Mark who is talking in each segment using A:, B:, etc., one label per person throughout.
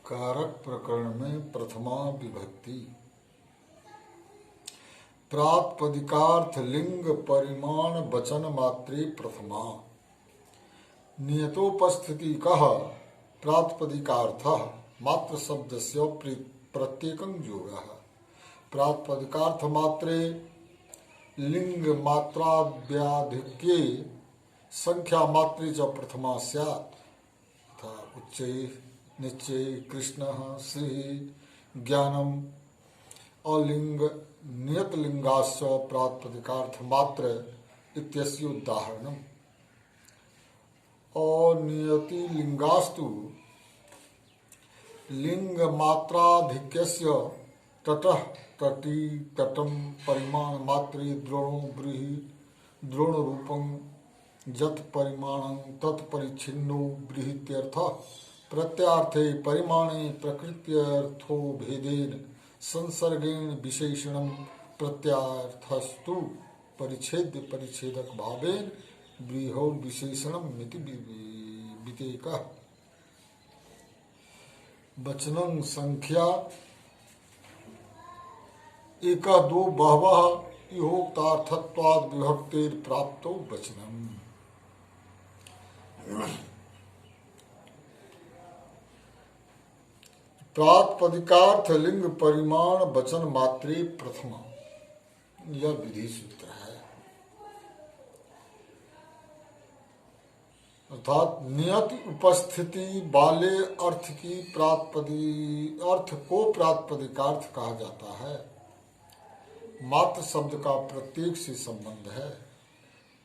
A: कारक प्रकरण में प्रथमा विभक्ति। प्रातिपदिकार्थ लिंग परिमाण वचन मात्रे प्रथमा। नियतोपस्थिति कह प्रातिपदिकार्थ मात्र शब्दस्य प्रत्येकं योगः। प्रातिपदिकार्थ मात्रे लिंग मात्राव्याधिक्ये संख्या मात्रे च प्रथमा स्यात्। तथा उच्चै निश्चय कृष्णः श्री ज्ञानम अलिंग नियत लिंगाश्च प्रातिपदिकार्थ मात्र इत्यस्य उदाहरणम्। अनियति लिंगास्तु लिंग मात्राधिक्यस्य ततः तटी तटम परिमाण मात्रे द्रोणो ब्रूहि द्रोण रूपं जत परिमाणं तत्परिच्छिन्नो ब्रीहित्यर्थः। प्रत्यार्थे परिमाणे प्रकृत्यर्थो भेदेन संसर्गेण विशेषणं प्रत्यार्थस्तु परिच्छेद्य परिच्छेदक भावेन ब्रीहो विशेषणं मिति वितेकः। वचनं संख्या एका दो बहवः इहोक्तार्थत्वाद् विभक्तेर प्राप्तो वचनम्। प्रातिपदिकार्थ लिंग परिमाण वचन मात्रे प्रथमा, यह विधि सूत्र है। अर्थात नियत उपस्थिति वाले अर्थ को प्रातिपदिकार्थ कहा जाता है। मात्र शब्द का प्रत्येक से संबंध है।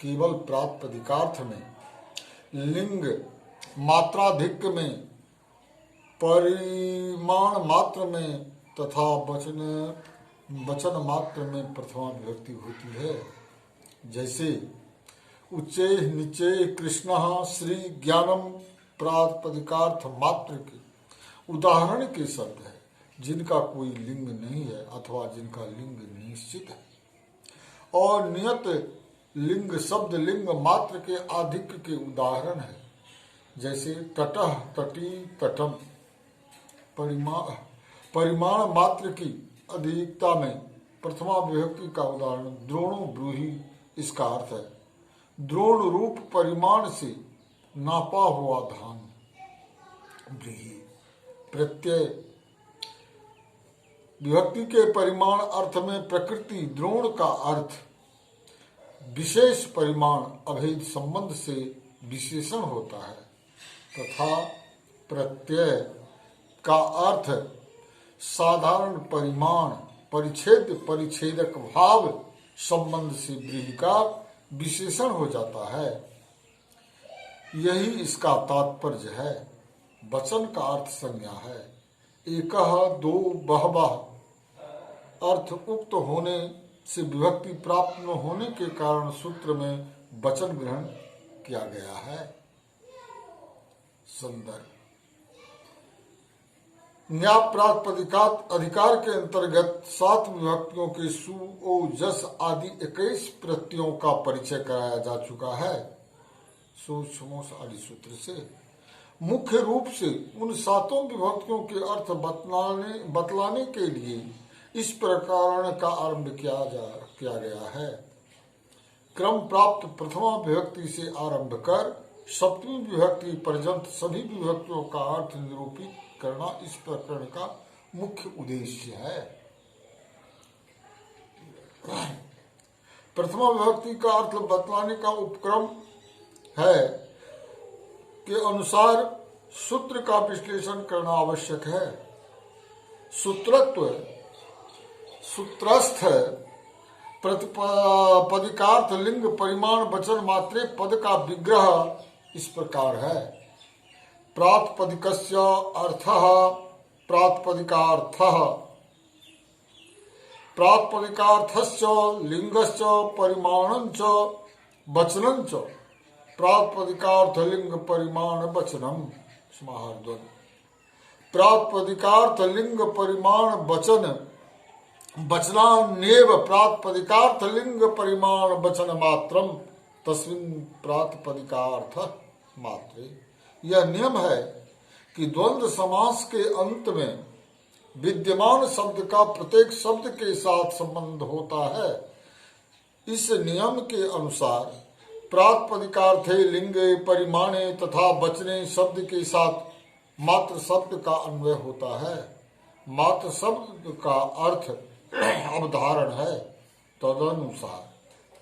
A: केवल प्रातिपदिकार्थ में लिंग मात्राधिक्य में परिमाण मात्र में तथा वचन मात्र में प्रथमा विभक्ति होती है। जैसे उच्चे नीचे कृष्णः श्री ज्ञानम प्रातिपदिकार्थ मात्र के उदाहरण के शब्द है जिनका कोई लिंग नहीं है अथवा जिनका लिंग निश्चित है। और नियत लिंग शब्द लिंग मात्र के आधिक्य के उदाहरण है। जैसे तटः तटी तटम परिमाण मात्र की अधिकता में प्रथमा विभक्ति का उदाहरण द्रोणो ब्रूहि। इसका अर्थ है द्रोण रूप परिमाण से नापा हुआ धान। ब्रीहि प्रत्यय विभक्ति के परिमाण अर्थ में प्रकृति द्रोण का अर्थ विशेष परिमाण अभेद संबंध से विशेषण होता है तथा प्रत्यय का अर्थ साधारण परिमाण परिच्छेद परिच्छेदक भाव संबंध से ब्रीहि का विशेषण हो जाता है। यही इसका तात्पर्य है। वचन का अर्थ संज्ञा है। एकः दो बहवः अर्थ उक्त होने से विभक्ति प्राप्त न होने के कारण सूत्र में वचन ग्रहण किया गया है। संदर्भ न्याय प्रातिपदिकात अधिकार के अंतर्गत 7 विभक्तियों के सु ओ जस आदि 21 प्रत्ययों का परिचय कराया जा चुका है। सूक्ष्मोस आदि सूत्र से मुख्य रूप से उन 7 विभक्तियों के अर्थ बतलाने के लिए इस प्रकरण का आरंभ किया गया है। क्रम प्राप्त प्रथमा विभक्ति से आरंभ कर सप्तमी विभक्ति पर्यंत सभी विभक्तियों का अर्थ निरूपित करना इस प्रकरण का मुख्य उद्देश्य है। प्रथमा विभक्ति का अर्थ बतलाने का उपक्रम है के अनुसार सूत्र का विश्लेषण करना आवश्यक है। सूत्रत्व सूत्रस्थ प्रतिपदिकार्थ लिंग परिमाण वचन मात्रे पद का विग्रह इस प्रकार है। प्रातिपदिकस्य अर्थः प्रातिपदिकार्थः प्रातिपदिकार्थस्य लिंगस्य परिमाणञ्च वचनञ्च प्रातिपदिकार्थ लिंग परिमाण वचनम्। समाहारद्वन्द्व प्रातिपदिकार्थ लिंग परिमाण वचन वचनान्येव प्रातिपदिकार्थ लिंग परिमाण वचन मात्रम तस्मिन् प्रातिपदिकार्थ मात्रे। यह नियम है कि द्वंद्व समास के अंत में विद्यमान शब्द का प्रत्येक शब्द के साथ संबंध होता है। इस नियम के अनुसार प्रातिपदिकार्थे लिंगे परिमाणे तथा वचने शब्द के साथ मात्र शब्द का अन्वय होता है। मात्र शब्द का अर्थ अवधारण है। तदनुसार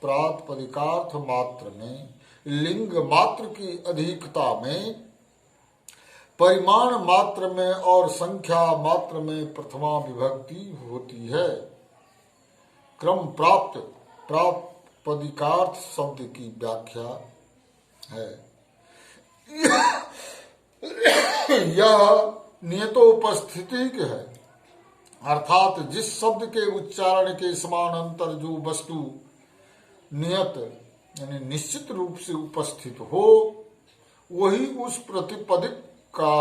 A: प्रातिपदिकार्थ मात्र में लिंग मात्र की अधिकता में, परिमाण मात्र में और संख्या मात्र में प्रथमा विभक्ति होती है। क्रम प्राप्त प्रातिपदिकार्थ शब्द की व्याख्या है। यह नियतोपस्थिति है, अर्थात जिस शब्द के उच्चारण के समानांतर जो वस्तु नियत यानी निश्चित रूप से उपस्थित हो, वही उस प्रतिपदिक का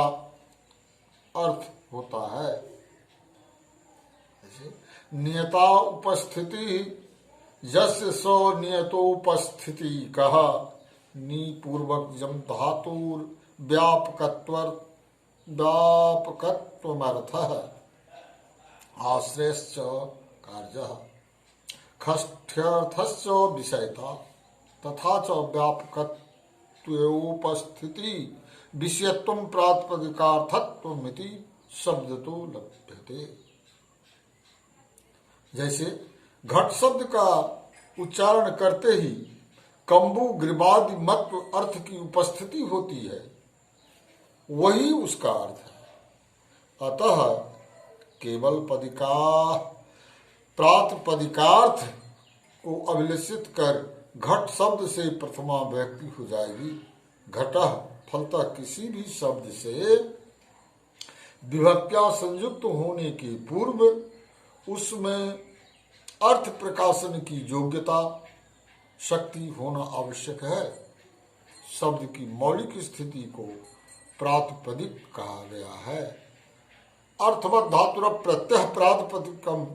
A: अर्थ होता है। नियता उपस्थिति यस्य स नियतोपस्थिति कहा नी पूर्वक जम धातुर व्यापकत्वमर्थः आश्रयश्च कार्यः खष्ठ्यर्थश्च विषयता तथा च व्यापकत्वोपस्थिति विषयत्वं प्रातिपदिकार्थत्वमिति शब्दतो लभ्यते। जैसे घट शब्द का उच्चारण करते ही कंबु ग्रीवादि मत्व अर्थ की उपस्थिति होती है, वही उसका अर्थ है। अतः केवल प्रातिपदिकार्थ को अभिलषित कर घट शब्द से प्रथमा व्यक्ति हो जाएगी। घटः फलतः किसी भी शब्द से विभक्त्या संयुक्त होने के पूर्व उसमें अर्थ प्रकाशन की योग्यता शक्ति होना आवश्यक है। शब्द की मौलिक स्थिति को प्रातिपदिक कहा गया है। अर्थवत धातुर प्रत्यय प्रातिपदिकम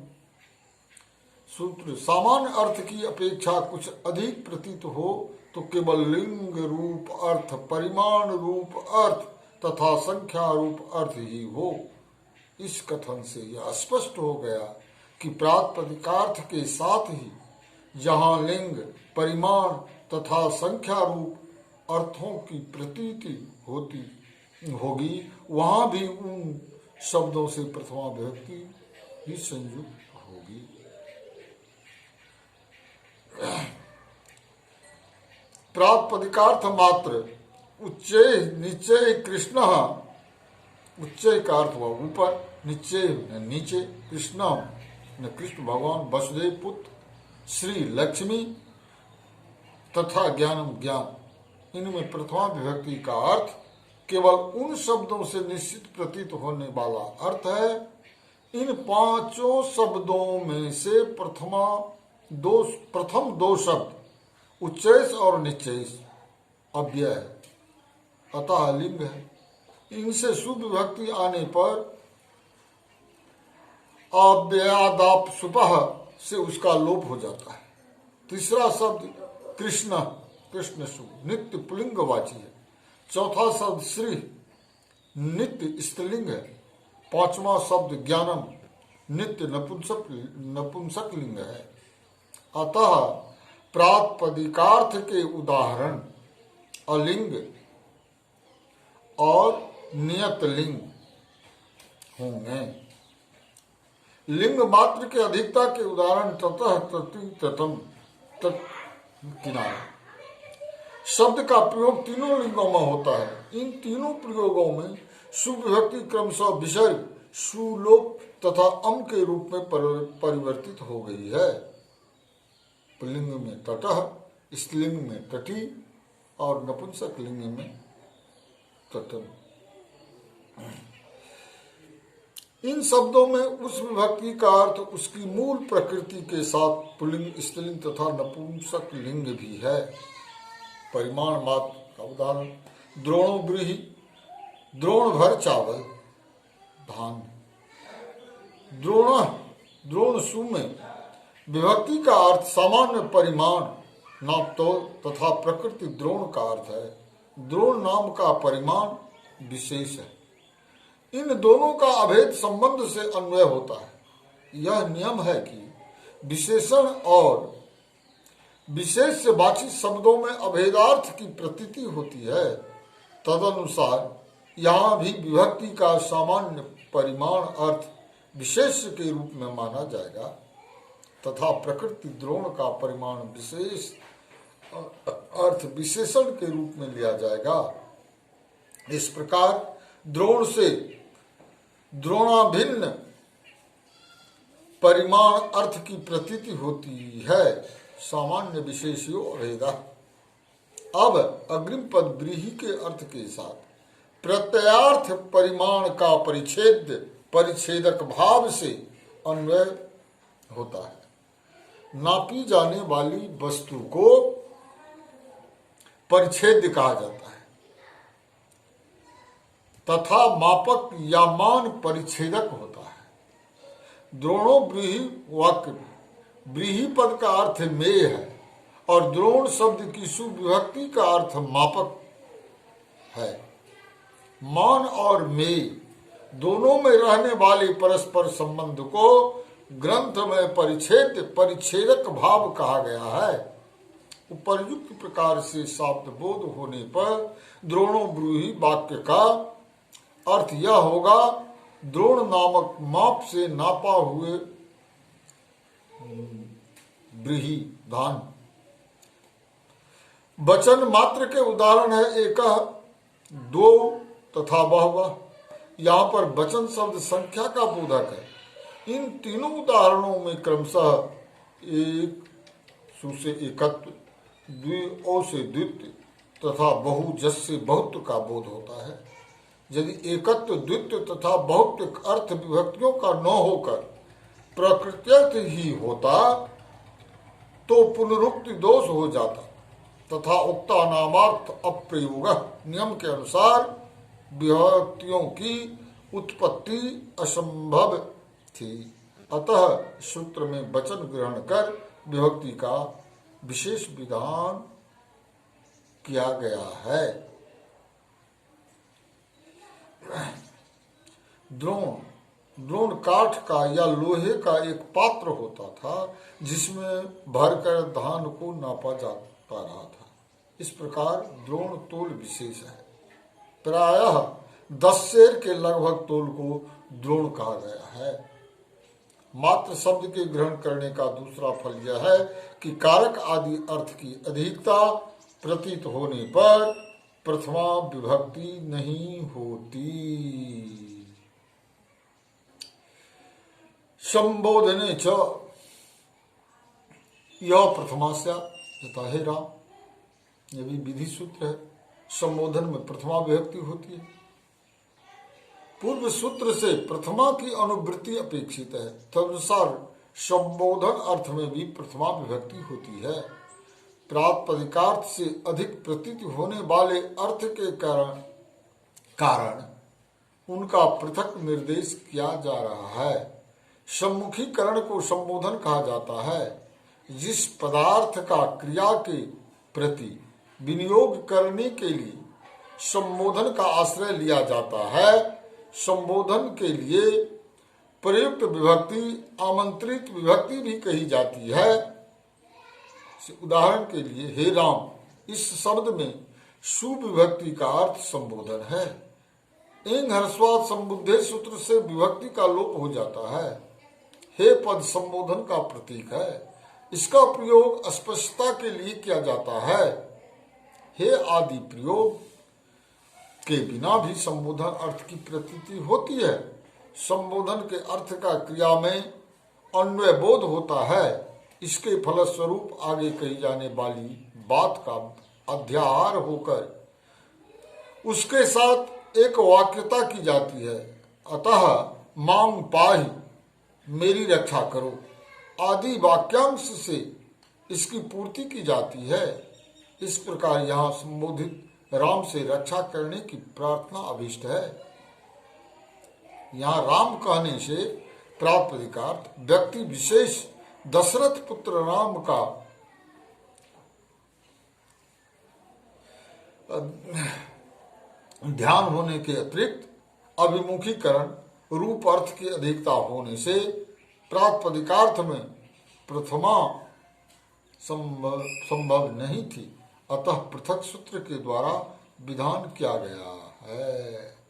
A: सूत्र सामान्य अर्थ की अपेक्षा कुछ अधिक प्रतीत हो तो केवल लिंग रूप अर्थ, परिमाण रूप अर्थ तथा संख्या रूप अर्थ ही हो। इस कथन से यह स्पष्ट हो गया कि प्रातिपदिकार्थ के साथ ही जहाँ लिंग, परिमाण तथा संख्या रूप अर्थों की प्रतीति होगी, वहाँ भी उन शब्दों से प्रथमा विभक्ति ही संयुक्त होगी। प्रातिपदिकार्थ मात्र उच्चय निश्चय कृष्ण, उच्चय का अर्थ हुआ ऊपर, निश्चय नीचे, कृष्ण कृष्ण भगवान वसुदेव पुत्र, श्री लक्ष्मी तथा ज्ञानम ज्ञान, इनमें प्रथमा विभक्ति का अर्थ केवल उन शब्दों से निश्चित प्रतीत होने वाला अर्थ है। इन पांचों शब्दों में से प्रथम दो शब्द उच्चैस और निश्चैस अव्यय है, अतः लिंग है। इनसे शुभ विभक्ति आने पर अव्ययादाप सुपह से उसका लोप हो जाता है। तीसरा शब्द कृष्ण, कृष्ण शुभ नित्य पुलिंगवाची है। चौथा शब्द श्री नित्य स्त्रीलिंग है। पांचवा शब्द ज्ञानम नित्य नपुंसक लिंग है। अतः प्रातिपदिकार्थ के उदाहरण अलिंग और नियत लिंग होंगे। लिंग मात्र के अधिकता के उदाहरण ततः तति ततम तत् किनारा। शब्द का प्रयोग तीनों लिंगों में होता है। इन तीनों प्रयोगों में शुभ विभक्ति क्रमशः विसर्ग, सुलोप तथा अम के रूप में परिवर्तित हो गई है। पुल्लिंग में तटः, स्त्रीलिंग में तटी और नपुंसक लिंग में तटम। इन शब्दों में उस विभक्ति का अर्थ उसकी मूल प्रकृति के साथ पुल्लिंग, स्त्रीलिंग तथा नपुंसक लिंग भी है। परिमाण मात्र का उदाहरण द्रोणो ब्रीहि, द्रोण भर चावल धान। द्रोण सु में विभक्ति का अर्थ सामान्य परिमाण नापतोल तथा प्रकृति द्रोण का अर्थ है। द्रोण नाम का परिमाण विशेष है। इन दोनों का अभेद संबंध से अन्वय होता है। यह नियम है कि विशेषण और विशेष से वाची शब्दों में अभेदार्थ की प्रतीति होती है। तदनुसार यहाँ भी विभक्ति का सामान्य परिमाण अर्थ विशेष के रूप में माना जाएगा तथा प्रकृति द्रोण का परिमाण विशेष अर्थ विशेषण के रूप में लिया जाएगा। इस प्रकार द्रोण से द्रोणाभिन्न परिमाण अर्थ की प्रतीति होती है। सामान्य विशेषयो अभेदा। अब अग्रिम पद व्रीहि के अर्थ के साथ प्रत्ययार्थ परिमाण का परिच्छेदक भाव से अन्वय होता है। नापी जाने वाली वस्तु को परिच्छेद कहा जाता है तथा मापक या मान परिच्छेदक होता है। द्रोणो व्रीहि वाक्य व्रीहि पद का अर्थ मेय है और द्रोण शब्द की सुविभक्ति का अर्थ मापक है। मान और मेय दोनों में रहने वाले परस्पर संबंध को ग्रंथ में परिच्छेदक भाव कहा गया है। उपर्युक्त प्रकार से शाब्द बोध होने पर द्रोणो ब्रूहि वाक्य का अर्थ यह होगा, द्रोण नामक माप से नापा हुए ब्रीहि धान। वचन मात्र के उदाहरण है एक, दो तथा बहवह। यहाँ पर वचन शब्द संख्या का बोधक है। इन तीनों उदाहरणों में क्रमशः एक सु से एकत्व, द्वि ओ से द्वित्व तथा बहु जस से बहुत्व का बोध होता है। यदि एकत्व, द्वित्व तथा बहुत्व अर्थ विभक्तियों का न होकर प्रकृत्यर्थ ही होता तो पुनरुक्ति दोष हो जाता तथा उक्ता नामार्थ अप्रयोग नियम के अनुसार विभक्तियों की उत्पत्ति असंभव थी। अतः सूत्र में वचन ग्रहण कर विभक्ति का विशेष विधान किया गया है। द्रोण काठ का या लोहे का एक पात्र होता था जिसमें भरकर धान को नापा जाता रहा था। इस प्रकार द्रोण तोल विशेष है। प्रायः 10 सेर के लगभग तोल को द्रोण कहा गया है। मात्र शब्द के ग्रहण करने का दूसरा फल यह है कि कारक आदि अर्थ की अधिकता प्रतीत होने पर प्रथमा विभक्ति नहीं होती। संबोधने च यह प्रथमास्या यथा हे राम, यह भी विधि सूत्र है। संबोधन में प्रथमा विभक्ति होती है। पूर्व सूत्र से प्रथमा की अनुवृत्ति अपेक्षित है। तदनुसार संबोधन अर्थ में भी प्रथमा विभक्ति होती है। प्रातिपदिकार्थ से अधिक प्रतीत होने वाले अर्थ के कारण उनका पृथक निर्देश किया जा रहा है। सम्मुखीकरण को संबोधन कहा जाता है। जिस पदार्थ का क्रिया के प्रति विनियोग करने के लिए संबोधन का आश्रय लिया जाता है, संबोधन के लिए प्रयुक्त विभक्ति आमंत्रित विभक्ति भी कही जाती है। उदाहरण के लिए हे राम, इस शब्द में सुविभक्ति का अर्थ संबोधन है। इंग ह्रस्वाद संबुद्धे सूत्र से विभक्ति का लोप हो जाता है। हे पद संबोधन का प्रतीक है। इसका प्रयोग स्पष्टता के लिए किया जाता है। हे आदि प्रयोग के बिना भी संबोधन अर्थ की प्रतीति होती है। संबोधन के अर्थ का क्रिया में अन्वय बोध होता है। इसके फलस्वरूप आगे कही जाने वाली बात का अध्याहार होकर उसके साथ एक वाक्यता की जाती है। अतः मांग पाहि, मेरी रक्षा करो आदि वाक्यांश से इसकी पूर्ति की जाती है। इस प्रकार यहाँ संबोधित राम से रक्षा करने की प्रार्थना अभिष्ट है। यहाँ राम कहने से प्रातिपदिकार्थ व्यक्ति विशेष दशरथ पुत्र राम का ध्यान होने के अतिरिक्त अभिमुखीकरण रूप अर्थ की अधिकता होने से प्रातिपदिकार्थ में प्रथमा संभव नहीं थी, अतः पृथक सूत्र के द्वारा विधान किया गया है।